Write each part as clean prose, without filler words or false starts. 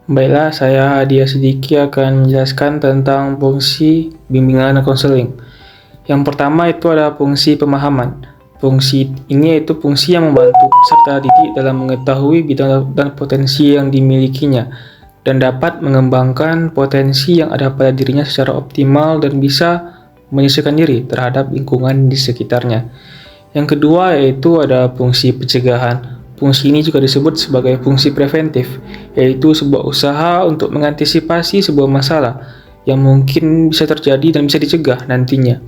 Baiklah, saya Hadia Sidiki akan menjelaskan tentang fungsi bimbingan dan konseling. Yang pertama itu ada fungsi pemahaman. Fungsi ini yaitu fungsi yang membantu peserta didik dalam mengetahui bidang dan potensi yang dimilikinya dan dapat mengembangkan potensi yang ada pada dirinya secara optimal dan bisa menyesuaikan diri terhadap lingkungan di sekitarnya. Yang kedua yaitu ada fungsi pencegahan. Fungsi ini juga disebut sebagai fungsi preventif, yaitu sebuah usaha untuk mengantisipasi sebuah masalah yang mungkin bisa terjadi dan bisa dicegah nantinya.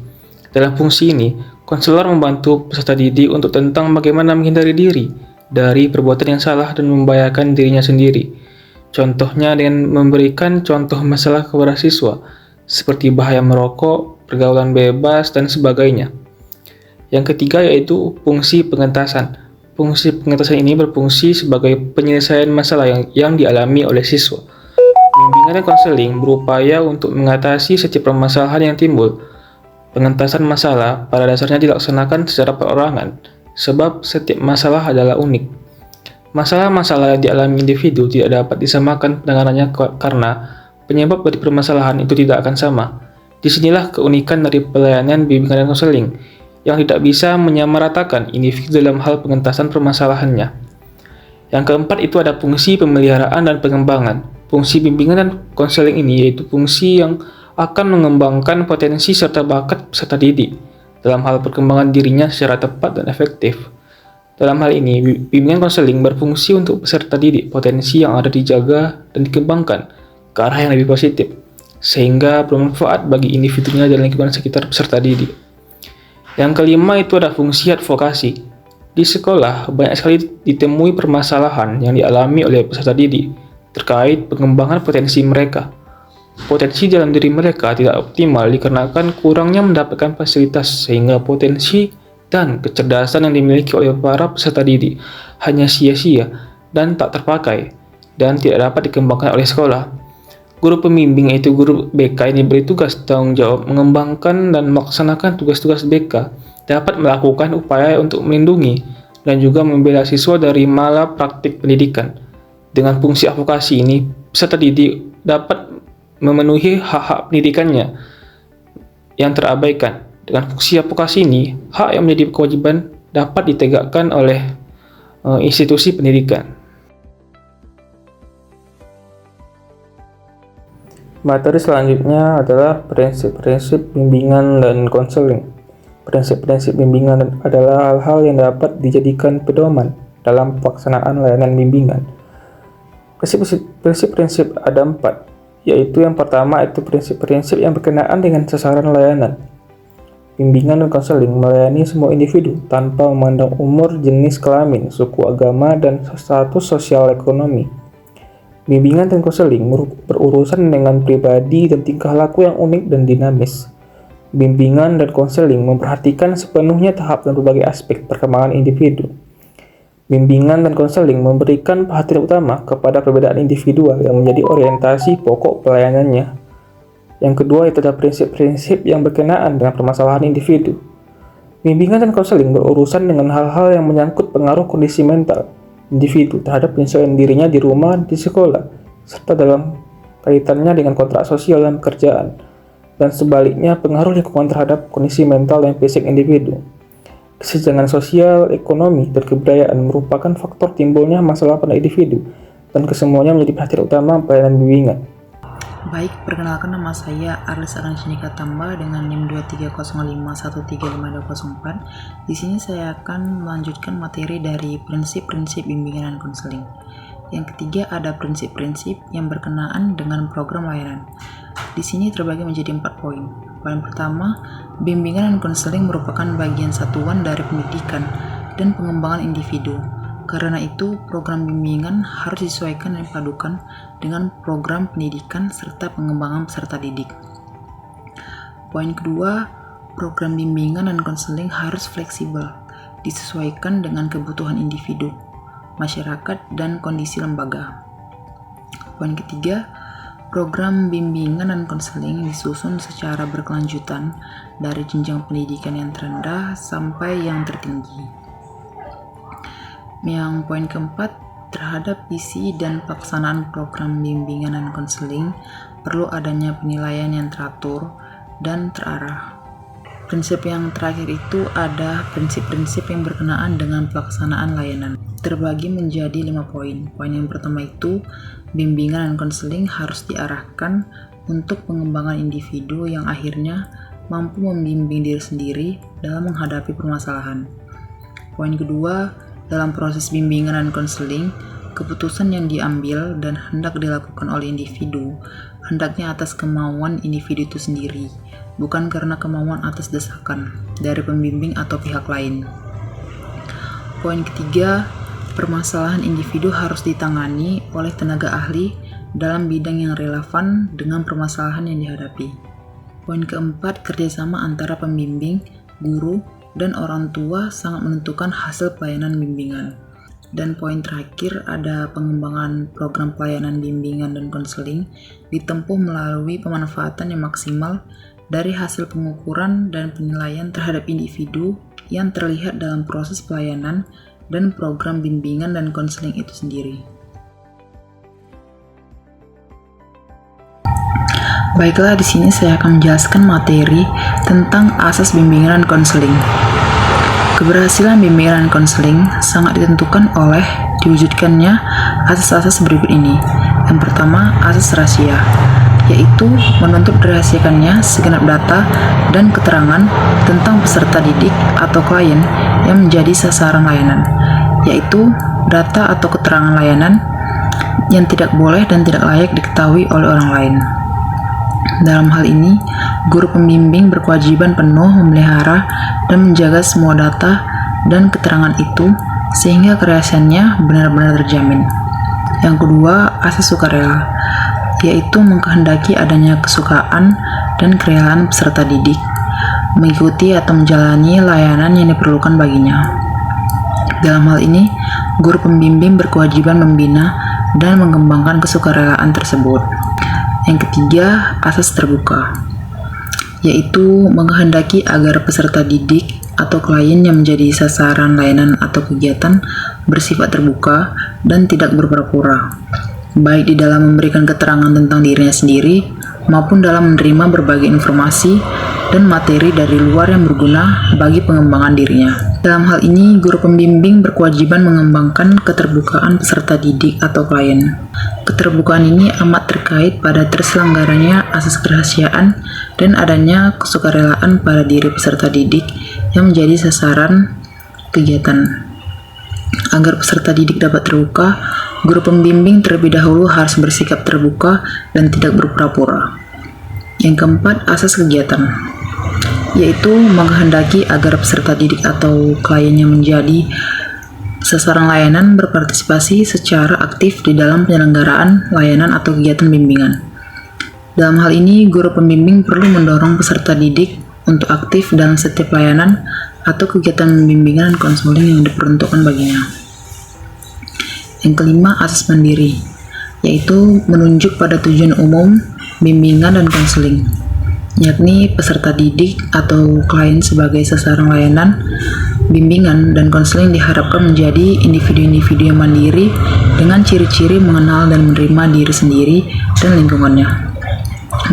Dalam fungsi ini, konselor membantu peserta didik untuk tentang bagaimana menghindari diri dari perbuatan yang salah dan membahayakan dirinya sendiri. Contohnya dengan memberikan contoh masalah kepada siswa, seperti bahaya merokok, pergaulan bebas, dan sebagainya. Yang ketiga yaitu fungsi pengentasan. Fungsi pengentasan ini berfungsi sebagai penyelesaian masalah yang dialami oleh siswa. Bimbingan dan konseling berupaya untuk mengatasi setiap permasalahan yang timbul. Pengentasan masalah pada dasarnya dilaksanakan secara perorangan, sebab setiap masalah adalah unik. Masalah-masalah yang dialami individu tidak dapat disamakan penanganannya karena penyebab dari permasalahan itu tidak akan sama. Disinilah keunikan dari pelayanan bimbingan dan konseling, yang tidak bisa menyamaratakan individu dalam hal pengentasan permasalahannya. Yang keempat itu ada fungsi pemeliharaan dan pengembangan. Fungsi bimbingan dan konseling ini yaitu fungsi yang akan mengembangkan potensi serta bakat peserta didik dalam hal perkembangan dirinya secara tepat dan efektif. Dalam hal ini, bimbingan konseling berfungsi untuk peserta didik potensi yang ada dijaga dan dikembangkan ke arah yang lebih positif, sehingga bermanfaat bagi individunya dan lingkungan sekitar peserta didik. Yang kelima itu ada fungsi advokasi. Di sekolah, banyak sekali ditemui permasalahan yang dialami oleh peserta didik terkait pengembangan potensi mereka. Potensi dalam diri mereka tidak optimal dikarenakan kurangnya mendapatkan fasilitas sehingga potensi dan kecerdasan yang dimiliki oleh para peserta didik hanya sia-sia dan tak terpakai dan tidak dapat dikembangkan oleh sekolah. Guru pembimbing yaitu guru BK ini diberi tugas tanggung jawab mengembangkan dan melaksanakan tugas-tugas BK, dapat melakukan upaya untuk melindungi dan juga membela siswa dari malapraktik pendidikan. Dengan fungsi advokasi ini, peserta didik dapat memenuhi hak-hak pendidikannya yang terabaikan. Dengan fungsi advokasi ini, hak yang menjadi kewajiban dapat ditegakkan oleh institusi pendidikan. Materi selanjutnya adalah prinsip-prinsip bimbingan dan konseling. Prinsip-prinsip bimbingan adalah hal-hal yang dapat dijadikan pedoman dalam pelaksanaan layanan bimbingan. Prinsip-prinsip ada 4, yaitu yang pertama itu prinsip-prinsip yang berkenaan dengan sasaran layanan. Bimbingan dan konseling melayani semua individu tanpa memandang umur, jenis kelamin, suku, agama, dan status sosial ekonomi. Bimbingan dan konseling berurusan dengan pribadi dan tingkah laku yang unik dan dinamis. Bimbingan dan konseling memperhatikan sepenuhnya tahap dan berbagai aspek perkembangan individu. Bimbingan dan konseling memberikan perhatian utama kepada perbedaan individual yang menjadi orientasi pokok pelayanannya. Yang kedua itu adalah prinsip-prinsip yang berkenaan dengan permasalahan individu. Bimbingan dan konseling berurusan dengan hal-hal yang menyangkut pengaruh kondisi mental individu terhadap penyesuaian dirinya di rumah, di sekolah, serta dalam kaitannya dengan kontrak sosial dan pekerjaan, dan sebaliknya pengaruh lingkungan terhadap kondisi mental dan fisik individu. Kesenjangan sosial, ekonomi, dan kebudayaan merupakan faktor timbulnya masalah pada individu, dan kesemuanya menjadi perhatian utama pelayanan bimbingan. Baik, perkenalkan nama saya Arlis Aranshinika Tamba dengan NIM 230513524. Di sini saya akan melanjutkan materi dari prinsip-prinsip bimbingan dan konseling. Yang ketiga ada prinsip-prinsip yang berkenaan dengan program layanan. Di sini terbagi menjadi 4 poin. Poin pertama, bimbingan dan konseling merupakan bagian satuan dari pendidikan dan pengembangan individu. Karena itu, program bimbingan harus disesuaikan dan dipadukan dengan program pendidikan serta pengembangan peserta didik. Poin kedua, program bimbingan dan konseling harus fleksibel, disesuaikan dengan kebutuhan individu, masyarakat, dan kondisi lembaga. Poin ketiga, program bimbingan dan konseling disusun secara berkelanjutan dari jenjang pendidikan yang terendah sampai yang tertinggi. Yang poin keempat, Terhadap isi dan pelaksanaan program bimbingan dan konseling, perlu adanya penilaian yang teratur dan terarah. Prinsip yang terakhir itu ada prinsip-prinsip yang berkenaan dengan pelaksanaan layanan. Terbagi menjadi 5 poin. Poin yang pertama itu, bimbingan dan konseling harus diarahkan untuk pengembangan individu yang akhirnya mampu membimbing diri sendiri dalam menghadapi permasalahan. Poin kedua, dalam proses bimbingan dan konseling, keputusan yang diambil dan hendak dilakukan oleh individu hendaknya atas kemauan individu itu sendiri, bukan karena kemauan atas desakan dari pembimbing atau pihak lain. Poin ketiga, permasalahan individu harus ditangani oleh tenaga ahli dalam bidang yang relevan dengan permasalahan yang dihadapi. Poin keempat, kerjasama antara pembimbing, guru, dan orang tua sangat menentukan hasil pelayanan bimbingan. Dan poin terakhir ada pengembangan program pelayanan bimbingan dan konseling ditempuh melalui pemanfaatan yang maksimal dari hasil pengukuran dan penilaian terhadap individu yang terlihat dalam proses pelayanan dan program bimbingan dan konseling itu sendiri. Baiklah, di sini saya akan menjelaskan materi tentang asas bimbingan dan konseling. Keberhasilan bimbingan dan konseling sangat ditentukan oleh diwujudkannya asas-asas berikut ini. Yang pertama, asas rahasia, yaitu menuntut dirahasiakannya segenap data dan keterangan tentang peserta didik atau klien yang menjadi sasaran layanan, yaitu data atau keterangan layanan yang tidak boleh dan tidak layak diketahui oleh orang lain. Dalam hal ini, guru pembimbing berkewajiban penuh memelihara dan menjaga semua data dan keterangan itu sehingga kerahasiaannya benar-benar terjamin. Yang kedua, asas sukarela, yaitu mengkehendaki adanya kesukaan dan kerelaan peserta didik mengikuti atau menjalani layanan yang diperlukan baginya. Dalam hal ini, guru pembimbing berkewajiban membina dan mengembangkan kesukarelaan tersebut. Yang ketiga, asas terbuka, yaitu menghendaki agar peserta didik atau klien yang menjadi sasaran layanan atau kegiatan bersifat terbuka dan tidak berpura-pura, baik di dalam memberikan keterangan tentang dirinya sendiri maupun dalam menerima berbagai informasi dan materi dari luar yang berguna bagi pengembangan dirinya. Dalam hal ini, guru pembimbing berkewajiban mengembangkan keterbukaan peserta didik atau klien. Keterbukaan ini amat terkait pada terselenggaranya asas kerahasiaan dan adanya kesukarelaan pada diri peserta didik yang menjadi sasaran kegiatan. Agar peserta didik dapat terbuka, guru pembimbing terlebih dahulu harus bersikap terbuka dan tidak berpura-pura. Yang keempat, asas kegiatan, yaitu menghendaki agar peserta didik atau klien yang menjadi sasaran layanan berpartisipasi secara aktif di dalam penyelenggaraan layanan atau kegiatan bimbingan. Dalam hal ini, guru pembimbing perlu mendorong peserta didik untuk aktif dalam setiap layanan atau kegiatan bimbingan dan konseling yang diperuntukkan baginya. Yang kelima, asas mandiri, yaitu menunjuk pada tujuan umum bimbingan dan konseling, yakni peserta didik atau klien sebagai sasaran layanan bimbingan dan konseling diharapkan menjadi individu-individu yang mandiri dengan ciri-ciri mengenal dan menerima diri sendiri dan lingkungannya,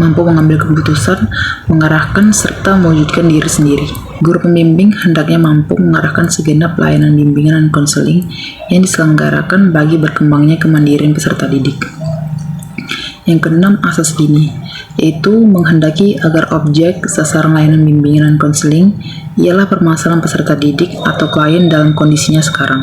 mampu mengambil keputusan, mengarahkan, serta mewujudkan diri sendiri. Guru pembimbing hendaknya mampu mengarahkan segenap layanan bimbingan dan konseling yang diselenggarakan bagi berkembangnya kemandirian peserta didik. Yang keenam, asas dini, yaitu menghendaki agar objek sasaran layanan bimbingan dan konseling ialah permasalahan peserta didik atau klien dalam kondisinya sekarang.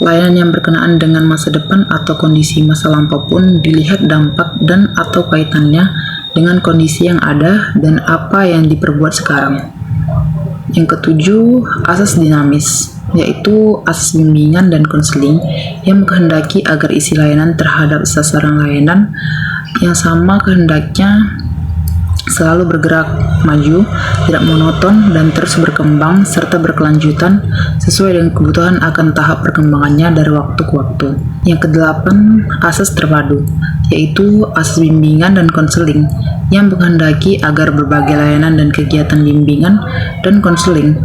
Layanan yang berkenaan dengan masa depan atau kondisi masa lampau pun dilihat dampak dan atau kaitannya dengan kondisi yang ada dan apa yang diperbuat sekarang. Yang ketujuh, asas dinamis, yaitu asas bimbingan dan konseling yang menghendaki agar isi layanan terhadap sasaran layanan yang sama kehendaknya selalu bergerak maju, tidak monoton, dan terus berkembang serta berkelanjutan sesuai dengan kebutuhan akan tahap perkembangannya dari waktu ke waktu. Yang kedelapan, asas terpadu, yaitu asas bimbingan dan konseling yang menghendaki agar berbagai layanan dan kegiatan bimbingan dan konseling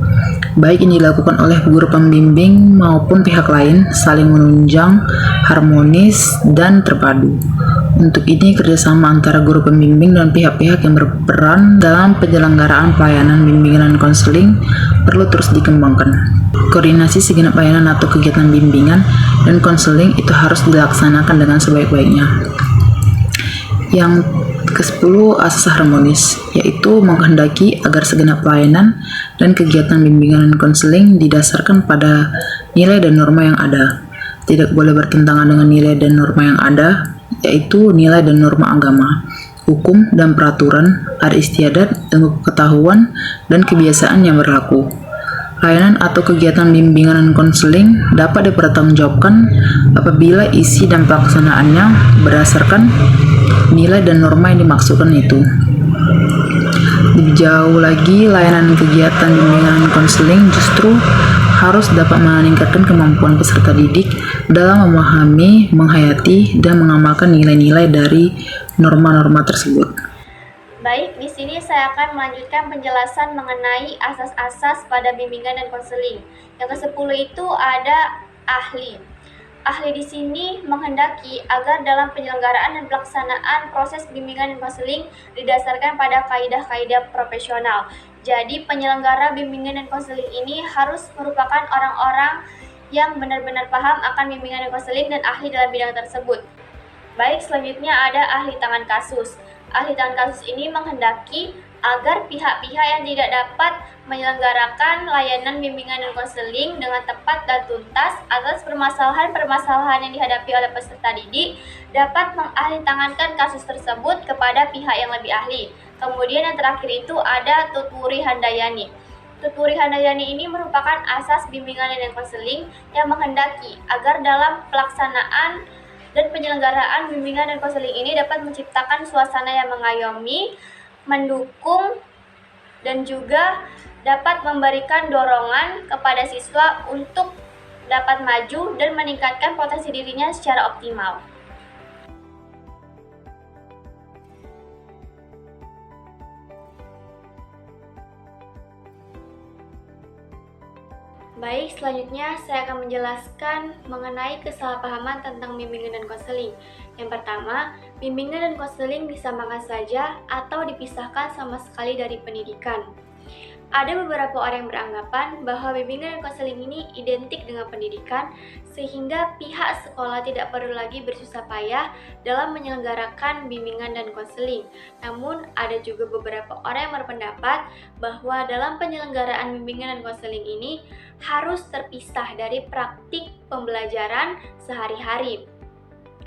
baik yang dilakukan oleh guru pembimbing maupun pihak lain, saling menunjang, harmonis, dan terpadu. Untuk ini, kerjasama antara guru pembimbing dan pihak-pihak yang berperan dalam penyelenggaraan pelayanan bimbingan dan konseling perlu terus dikembangkan. Koordinasi segenap layanan atau kegiatan bimbingan dan konseling itu harus dilaksanakan dengan sebaik-baiknya. Yang ke-10, asas harmonis, yaitu menghendaki agar segenap pelayanan dan kegiatan bimbingan dan konseling didasarkan pada nilai dan norma yang ada. Tidak boleh bertentangan dengan nilai dan norma yang ada, yaitu nilai dan norma agama, hukum dan peraturan, adat istiadat, ilmu pengetahuan, dan kebiasaan yang berlaku. Layanan atau kegiatan bimbingan dan konseling dapat dipertanggungjawabkan apabila isi dan pelaksanaannya berdasarkan nilai dan norma yang dimaksudkan itu. Lebih jauh lagi, layanan kegiatan bimbingan dan konseling justru harus dapat meningkatkan kemampuan peserta didik dalam memahami, menghayati, dan mengamalkan nilai-nilai dari norma-norma tersebut. Baik, di sini saya akan melanjutkan penjelasan mengenai asas-asas pada bimbingan dan konseling. Yang ke-10 itu ada ahli. Ahli di sini menghendaki agar dalam penyelenggaraan dan pelaksanaan proses bimbingan dan konseling didasarkan pada kaidah-kaidah profesional. Jadi penyelenggara bimbingan dan konseling ini harus merupakan orang-orang yang benar-benar paham akan bimbingan dan konseling dan ahli dalam bidang tersebut. Baik, selanjutnya ada ahli tangan kasus. Ahli tangan kasus ini menghendaki agar pihak-pihak yang tidak dapat menyelenggarakan layanan bimbingan dan konseling dengan tepat dan tuntas atas permasalahan-permasalahan yang dihadapi oleh peserta didik dapat mengahlitangannkan kasus tersebut kepada pihak yang lebih ahli. Kemudian yang terakhir itu ada tuturi handayani. Tuturi handayani ini merupakan asas bimbingan dan konseling yang menghendaki agar dalam pelaksanaan dan penyelenggaraan bimbingan dan konseling ini dapat menciptakan suasana yang mengayomi, mendukung, dan juga dapat memberikan dorongan kepada siswa untuk dapat maju dan meningkatkan potensi dirinya secara optimal. Baik, selanjutnya saya akan menjelaskan mengenai kesalahpahaman tentang bimbingan dan konseling. Yang pertama, bimbingan dan konseling disamakan saja atau dipisahkan sama sekali dari pendidikan. Ada beberapa orang yang beranggapan bahwa bimbingan dan konseling ini identik dengan pendidikan, sehingga pihak sekolah tidak perlu lagi bersusah payah dalam menyelenggarakan bimbingan dan konseling. Namun, ada juga beberapa orang yang berpendapat bahwa dalam penyelenggaraan bimbingan dan konseling ini harus terpisah dari praktik pembelajaran sehari-hari.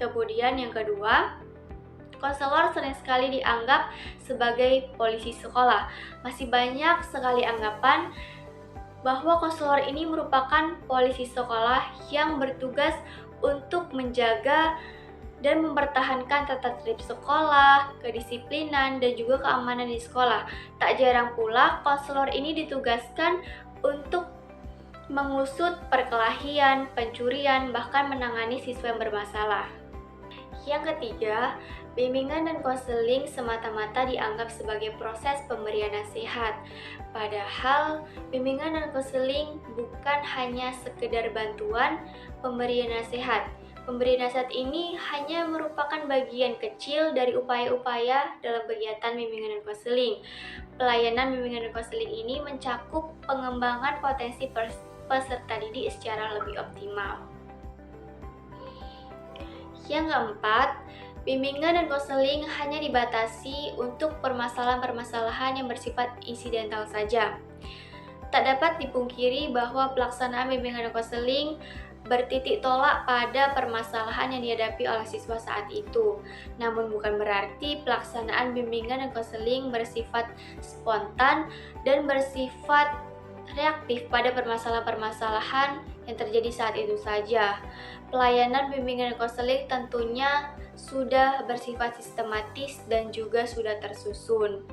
Kemudian yang kedua, konselor sering sekali dianggap sebagai polisi sekolah. Masih banyak sekali anggapan bahwa konselor ini merupakan polisi sekolah yang bertugas untuk menjaga dan mempertahankan tata tertib sekolah, kedisiplinan, dan juga keamanan di sekolah. Tak jarang pula konselor ini ditugaskan untuk mengusut perkelahian, pencurian, bahkan menangani siswa yang bermasalah. Yang ketiga, bimbingan dan konseling semata-mata dianggap sebagai proses pemberian nasihat. Padahal, bimbingan dan konseling bukan hanya sekedar bantuan pemberian nasihat. Pemberian nasihat ini hanya merupakan bagian kecil dari upaya-upaya dalam kegiatan bimbingan dan konseling. Pelayanan bimbingan dan konseling ini mencakup pengembangan potensi peserta didik secara lebih optimal. Yang keempat, bimbingan dan konseling hanya dibatasi untuk permasalahan-permasalahan yang bersifat insidental saja. Tak dapat dipungkiri bahwa pelaksanaan bimbingan dan konseling bertitik tolak pada permasalahan yang dihadapi oleh siswa saat itu. Namun bukan berarti pelaksanaan bimbingan dan konseling bersifat spontan dan bersifat reaktif pada permasalahan-permasalahan yang terjadi saat itu saja. Pelayanan bimbingan dan konseling tentunya sudah bersifat sistematis dan juga sudah tersusun.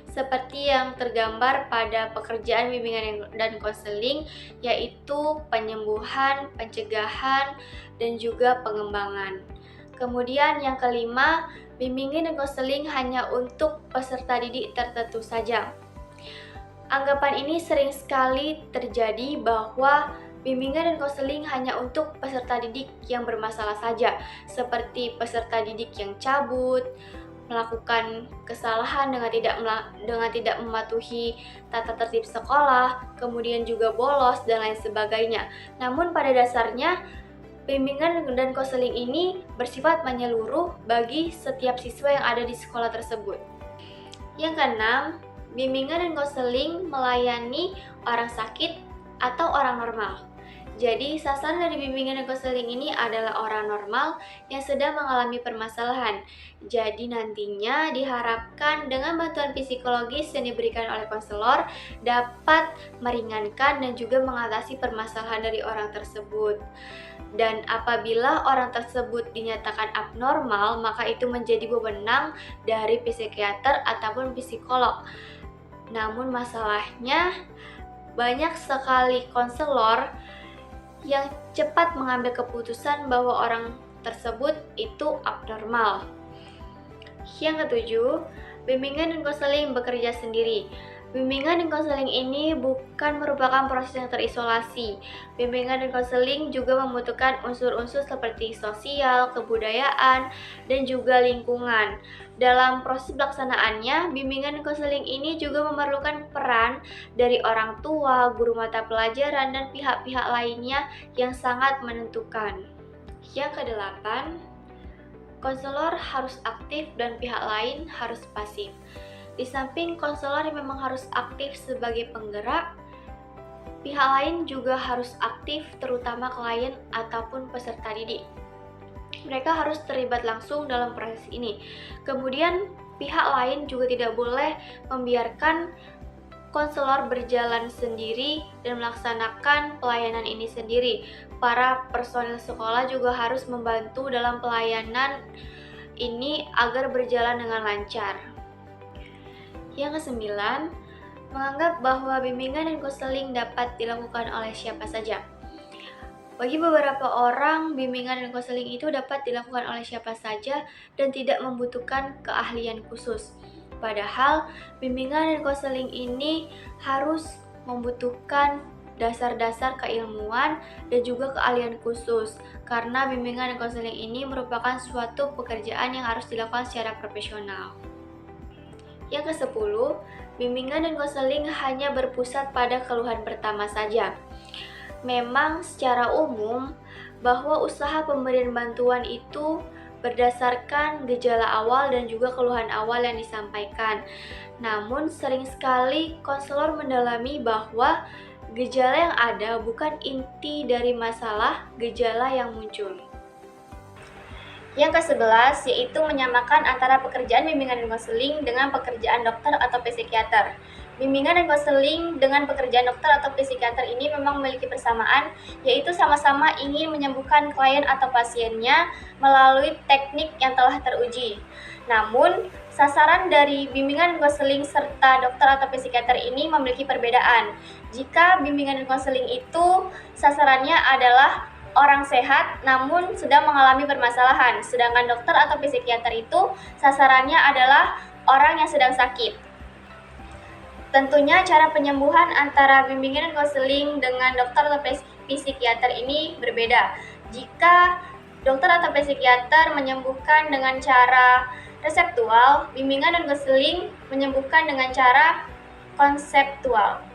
Seperti yang tergambar pada pekerjaan bimbingan dan konseling, yaitu penyembuhan, pencegahan, dan juga pengembangan. Kemudian yang kelima, bimbingan dan konseling hanya untuk peserta didik tertentu saja. Anggapan ini sering sekali terjadi bahwa bimbingan dan konseling hanya untuk peserta didik yang bermasalah saja, seperti peserta didik yang cabut, melakukan kesalahan dengan tidak mematuhi tata tertib sekolah, kemudian juga bolos dan lain sebagainya. Namun pada dasarnya bimbingan dan konseling ini bersifat menyeluruh bagi setiap siswa yang ada di sekolah tersebut. Yang keenam, bimbingan dan konseling melayani orang sakit atau orang normal. Jadi, sasaran dari bimbingan dan konseling ini adalah orang normal yang sedang mengalami permasalahan. Jadi, nantinya diharapkan dengan bantuan psikologis yang diberikan oleh konselor dapat meringankan dan juga mengatasi permasalahan dari orang tersebut. Dan apabila orang tersebut dinyatakan abnormal, maka itu menjadi wewenang dari psikiater ataupun psikolog. Namun masalahnya, banyak sekali konselor yang cepat mengambil keputusan bahwa orang tersebut itu abnormal. Yang ketujuh, bimbingan dan konseling bekerja sendiri. Bimbingan dan konseling ini bukan merupakan proses yang terisolasi. Bimbingan dan konseling juga membutuhkan unsur-unsur seperti sosial, kebudayaan, dan juga lingkungan. Dalam proses pelaksanaannya, bimbingan dan konseling ini juga memerlukan peran dari orang tua, guru mata pelajaran, dan pihak-pihak lainnya yang sangat menentukan. Yang kedelapan, konselor harus aktif dan pihak lain harus pasif. Di samping konselor yang memang harus aktif sebagai penggerak, pihak lain juga harus aktif, terutama klien ataupun peserta didik. Mereka harus terlibat langsung dalam proses ini. Kemudian, pihak lain juga tidak boleh membiarkan konselor berjalan sendiri dan melaksanakan pelayanan ini sendiri. Para personil sekolah juga harus membantu dalam pelayanan ini agar berjalan dengan lancar. Yang kesembilan, menganggap bahwa bimbingan dan konseling dapat dilakukan oleh siapa saja. Bagi beberapa orang, bimbingan dan konseling itu dapat dilakukan oleh siapa saja dan tidak membutuhkan keahlian khusus. Padahal, bimbingan dan konseling ini harus membutuhkan dasar-dasar keilmuan dan juga keahlian khusus, karena bimbingan dan konseling ini merupakan suatu pekerjaan yang harus dilakukan secara profesional. Yang ke-10, bimbingan dan konseling hanya berpusat pada keluhan pertama saja. Memang secara umum bahwa usaha pemberian bantuan itu berdasarkan gejala awal dan juga keluhan awal yang disampaikan. Namun sering sekali konselor mendalami bahwa gejala yang ada bukan inti dari masalah gejala yang muncul. Yang ke-11 yaitu menyamakan antara pekerjaan bimbingan dan konseling dengan pekerjaan dokter atau psikiater. Bimbingan dan konseling dengan pekerjaan dokter atau psikiater ini memang memiliki persamaan, yaitu sama-sama ingin menyembuhkan klien atau pasiennya melalui teknik yang telah teruji. Namun, sasaran dari bimbingan dan konseling serta dokter atau psikiater ini memiliki perbedaan. Jika bimbingan dan konseling itu sasarannya adalah orang sehat namun sedang mengalami permasalahan, sedangkan dokter atau psikiater itu sasarannya adalah orang yang sedang sakit. Tentunya cara penyembuhan antara bimbingan dan konseling dengan dokter atau psikiater ini berbeda. Jika dokter atau psikiater menyembuhkan dengan cara reseptual, bimbingan dan konseling menyembuhkan dengan cara konseptual.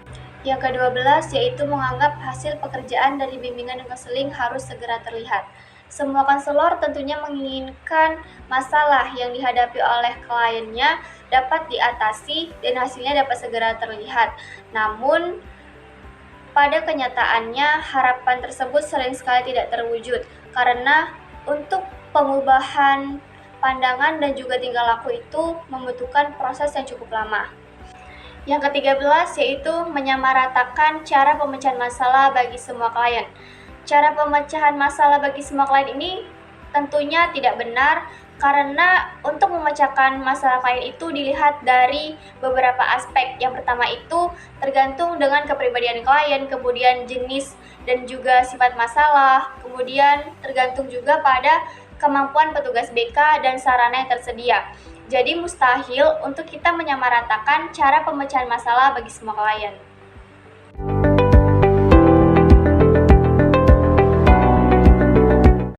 Yang ke-12 yaitu menganggap hasil pekerjaan dari bimbingan dan konseling harus segera terlihat. Semua konselor tentunya menginginkan masalah yang dihadapi oleh kliennya dapat diatasi dan hasilnya dapat segera terlihat. Namun, pada kenyataannya harapan tersebut sering sekali tidak terwujud karena untuk pengubahan pandangan dan juga tingkah laku itu membutuhkan proses yang cukup lama. Yang ke-13 yaitu menyamaratakan cara pemecahan masalah bagi semua klien. Cara pemecahan masalah bagi semua klien ini tentunya tidak benar karena untuk memecahkan masalah klien itu dilihat dari beberapa aspek. Yang pertama itu tergantung dengan kepribadian klien, kemudian jenis dan juga sifat masalah, kemudian tergantung juga pada kemampuan petugas BK dan sarana yang tersedia. Jadi mustahil untuk kita menyamaratakan cara pemecahan masalah bagi semua klien.